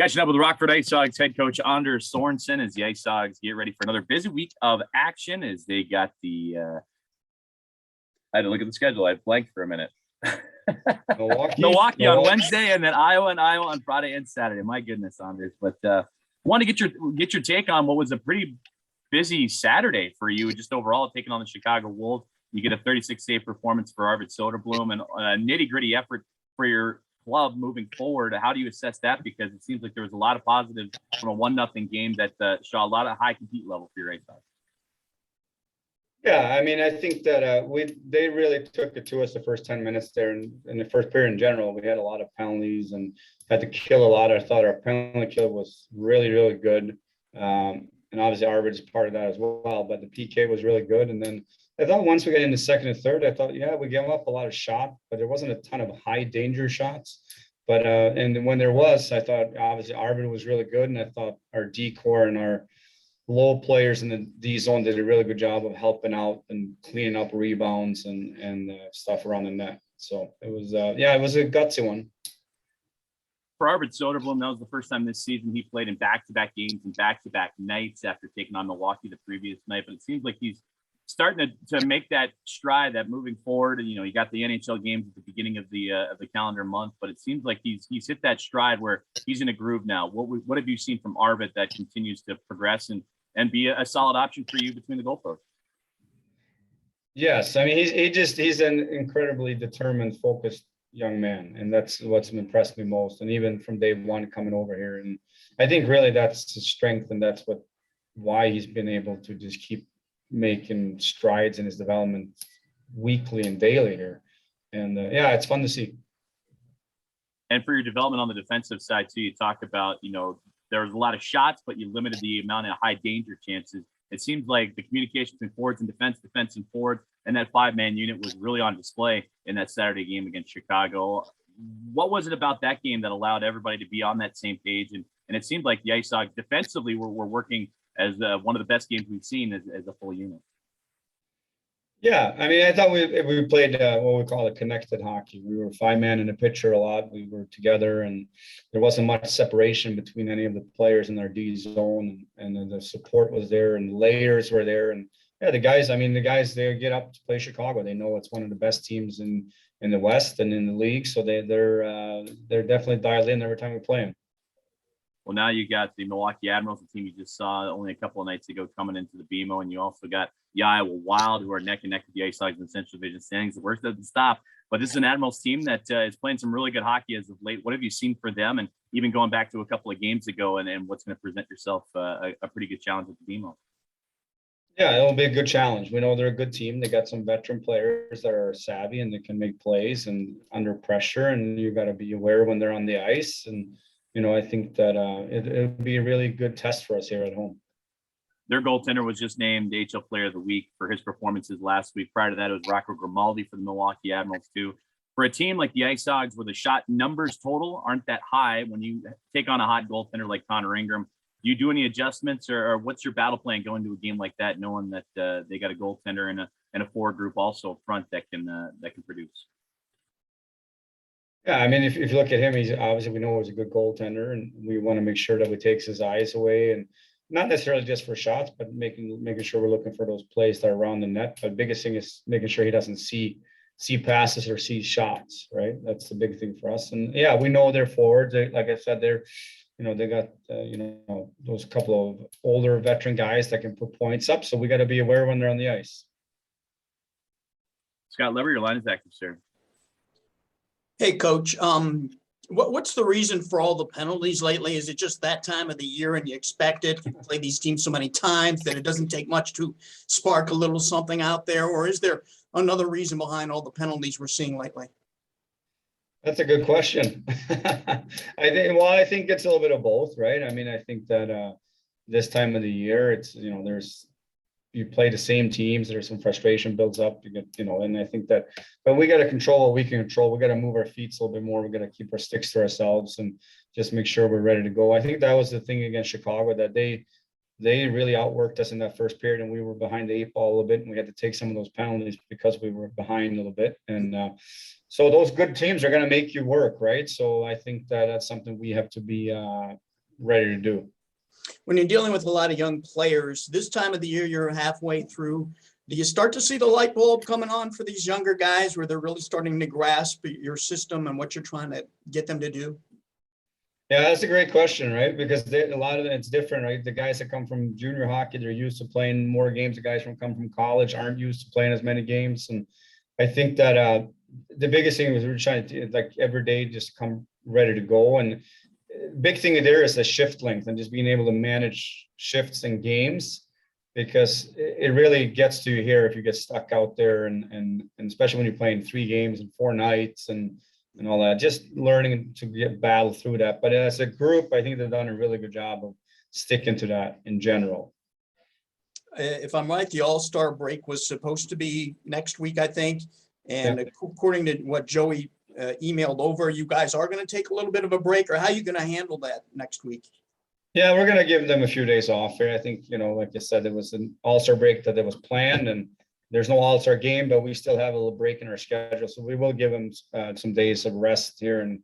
Catching up with Rockford IceHogs head coach Anders Sorensen as the IceHogs get ready for another busy week of action as they got the I had to look at the schedule. I blanked for a minute. Milwaukee on Wednesday, and then Iowa on Friday and Saturday. My goodness, Anders. But want to get your take on what was a pretty busy Saturday for you, just overall taking on the Chicago Wolves. You get a 36-save performance for Robert Soderbell and a nitty-gritty effort for your club moving forward. How do you assess that? Because it seems like there was a lot of positives from a 1-0 game that saw a lot of high compete level for your IceHogs. Yeah, I mean, I think that they really took it to us the first 10 minutes there in the first period in general. We had a lot of penalties and had to kill a lot. I thought our penalty kill was really, really good. And obviously Arvid is part of that as well, but the PK was really good. And then I thought once we got into second and third, I thought, yeah, we gave up a lot of shots, but there wasn't a ton of high danger shots. But and when there was, I thought obviously Arvid was really good. And I thought our D-core and our low players in the D zone did a really good job of helping out and cleaning up rebounds and stuff around the net. So it was, it was a gutsy one. For Robert Soderbell, that was the first time this season he played in back-to-back games and back-to-back nights after taking on Milwaukee the previous night. But it seems like he's starting to make that stride, that moving forward. And, you got the NHL games at the beginning of the calendar month, but it seems like he's hit that stride where he's in a groove now. What have you seen from Arvid that continues to progress and be a solid option for you between the goalposts? Yes, I mean he's an incredibly determined, focused young man, and that's what's impressed me most. And even from day one coming over here, and I think really that's his strength, and that's why he's been able to just keep making strides in his development weekly and daily here. And it's fun to see. And for your development on the defensive side too, you talk about there was a lot of shots, but you limited the amount of high danger chances. It seems like the communication between forwards and defense and forwards, and that 5-man unit was really on display in that Saturday game against Chicago. What was it about that game that allowed everybody to be on that same page? And it seemed like the IceHogs defensively were working as one of the best games we've seen as a full unit. Yeah, I mean, I thought we played what we call a connected hockey. We were 5-man in the picture a lot. We were together, and there wasn't much separation between any of the players in our D zone, and the support was there, and the layers were there. And yeah, the guys, they get up to play Chicago. They know it's one of the best teams in the West and in the league, so they're definitely dialed in every time we play them. Well, now you got the Milwaukee Admirals, the team you just saw only a couple of nights ago, coming into the BMO, and you also got the Iowa Wild, who are neck and neck with the IceHogs in the Central Division standings. The worst doesn't stop, but this is an Admirals team that is playing some really good hockey as of late. What have you seen for them, and even going back to a couple of games ago, and what's going to present yourself a pretty good challenge at the BMO? Yeah, it'll be a good challenge. We know they're a good team. They got some veteran players that are savvy and they can make plays and under pressure, and you got to be aware when they're on the ice. And I think that it'll be a really good test for us here at home. Their goaltender was just named HL Player of the Week for his performances last week. Prior to that, it was Rocco Grimaldi for the Milwaukee Admirals too. For a team like the IceHogs, where the shot numbers total aren't that high, when you take on a hot goaltender like Connor Ingram, do you do any adjustments, or what's your battle plan going to a game like that, knowing that they got a goaltender and a forward group also up front that can produce? Yeah, I mean, if you look at him, he's obviously, we know he's a good goaltender, and we want to make sure that we takes his eyes away, and not necessarily just for shots, but making sure we're looking for those plays that are around the net. But biggest thing is making sure he doesn't see passes or see shots, right? That's the big thing for us. And yeah, we know they're forwards. Like I said, they got those couple of older veteran guys that can put points up. So we got to be aware when they're on the ice. Scott Lever, your line is active, sir. Hey, Coach. What's the reason for all the penalties lately? Is it just that time of the year and you expect it? You play these teams so many times that it doesn't take much to spark a little something out there? Or is there another reason behind all the penalties we're seeing lately? That's a good question. I think it's a little bit of both, right? I mean, I think that this time of the year, it's, you play the same teams, there's some frustration builds up, and I think that, but we got to control what we can control. We got to move our feet a little bit more. We got to keep our sticks to ourselves and just make sure we're ready to go. I think that was the thing against Chicago, that they really outworked us in that first period, and we were behind the 8 ball a little bit, and we had to take some of those penalties because we were behind a little bit. And so those good teams are going to make you work, right? So I think that that's something we have to be ready to do. When you're dealing with a lot of young players, this time of the year, you're halfway through. Do you start to see the light bulb coming on for these younger guys where they're really starting to grasp your system and what you're trying to get them to do? Yeah, that's a great question, right? Because a lot of it's different, right? The guys that come from junior hockey, they're used to playing more games. The guys from come from college aren't used to playing as many games. And I think that the biggest thing was we're trying to, like, every day just come ready to go. And big thing there is the shift length and just being able to manage shifts in games, because it really gets to you here if you get stuck out there, and especially when you're playing 3 games in 4 nights and all that, just learning to battle through that. But as a group, I think they've done a really good job of sticking to that in general. If I'm right, the AllStar break was supposed to be next week, I think. And according to what Joey emailed over, you guys are going to take a little bit of a break, or how are you going to handle that next week? Yeah, we're going to give them a few days off here. I think, like I said, it was an All-Star break that was planned, and there's no All-Star game, but we still have a little break in our schedule. So we will give them some days of rest here and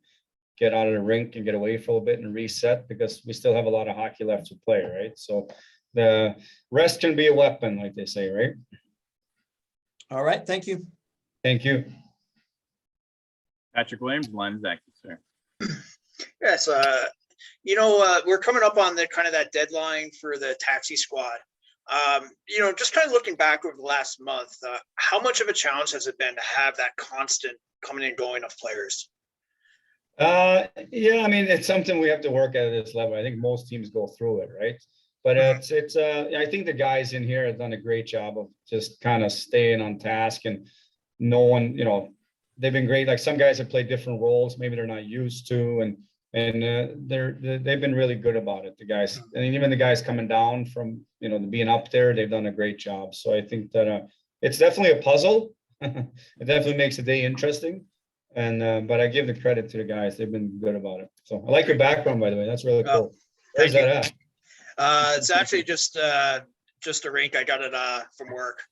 get out of the rink and get away for a little bit and reset, because we still have a lot of hockey left to play, right? So the rest can be a weapon, like they say, right? All right. Thank you. Thank you. Patrick Williams, line is active, sir. Yes, we're coming up on the kind of that deadline for the taxi squad. Just kind of looking back over the last month, how much of a challenge has it been to have that constant coming and going of players? Yeah, I mean, it's something we have to work at this level. I think most teams go through it, right? But I think the guys in here have done a great job of just kind of staying on task, and no one, they've been great. Like, some guys have played different roles, maybe they're not used to, and they've been really good about it, the guys. And even the guys coming down from, being up there, they've done a great job. So I think that it's definitely a puzzle. It definitely makes the day interesting. And but I give the credit to the guys. They've been good about it. So I like your background, by the way. That's really cool. Where's that at? It's actually just a rink. I got it from work.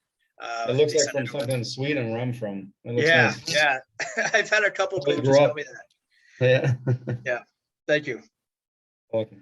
It looks like from something in Sweden where I'm from. It looks nice. Yeah. I've had a couple coaches tell me that. Yeah. Thank you. Okay.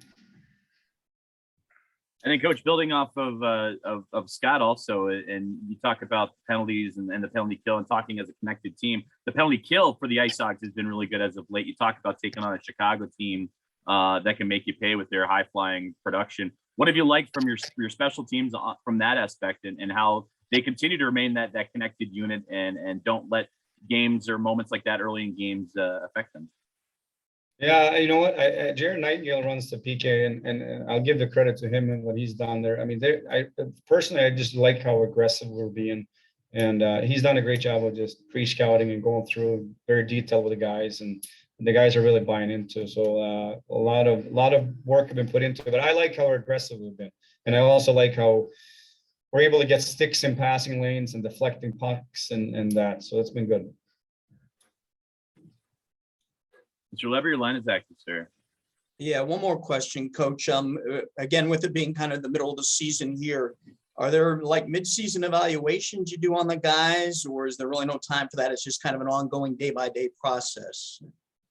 And then, Coach, building off of Scott also, and you talk about penalties and the penalty kill, and talking as a connected team, the penalty kill for the IceHogs has been really good as of late. You talk about taking on a Chicago team that can make you pay with their high flying production. What have you liked from your special teams from that aspect, and how they continue to remain that connected unit and don't let games or moments like that early in games affect them? Yeah, you know what? Jared Nightingale runs the PK, and I'll give the credit to him and what he's done there. I mean, personally, I just like how aggressive we're being, and he's done a great job of just pre-scouting and going through very detailed with the guys, and the guys are really buying into. So a lot of work have been put into it, but I like how aggressive we've been, and I also like how we're able to get sticks in passing lanes and deflecting pucks and that. So it's been good. Mr. Lever, your line is active, sir. Yeah, one more question, Coach. Again, with it being kind of the middle of the season here, are there like mid-season evaluations you do on the guys, or is there really no time for that? It's just kind of an ongoing day-by-day process.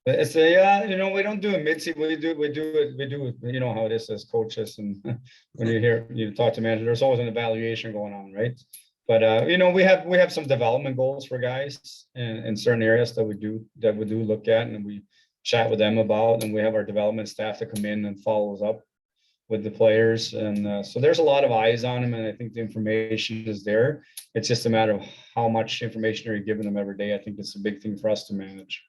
It's we don't do a mid-season. We do it. You know how it is as coaches, and when you talk to managers, there's always an evaluation going on, right? But we have some development goals for guys in certain areas that we do look at, and we chat with them about, and we have our development staff that come in and follows up with the players. And so there's a lot of eyes on them, and I think the information is there. It's just a matter of how much information are you giving them every day. I think it's a big thing for us to manage.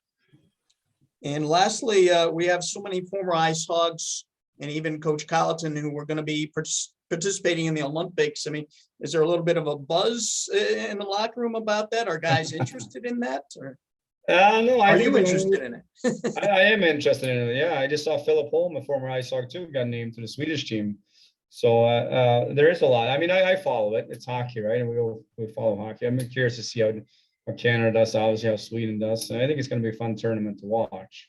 And lastly, we have so many former IceHogs and even Coach Colleton who are going to be participating in the Olympics. I mean, is there a little bit of a buzz in the locker room about that? Are guys interested in that? Or? No, Are you interested in it? I am interested in it. Yeah, I just saw Philip Holm, a former IceHog too, got named to the Swedish team. So there is a lot. I mean, I follow it. It's hockey, right? And we follow hockey. I'm curious to see how Canada does, obviously how Sweden does. And I think it's going to be a fun tournament to watch.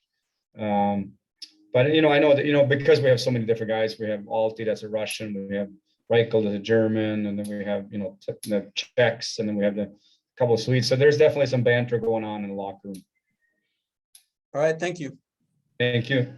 But I know that because we have so many different guys. We have Alti, that's a Russian. We have Reichel, that's a German, and then we have the Czechs, and then we have the couple of Swedes. So there's definitely some banter going on in the locker room. All right, thank you. Thank you.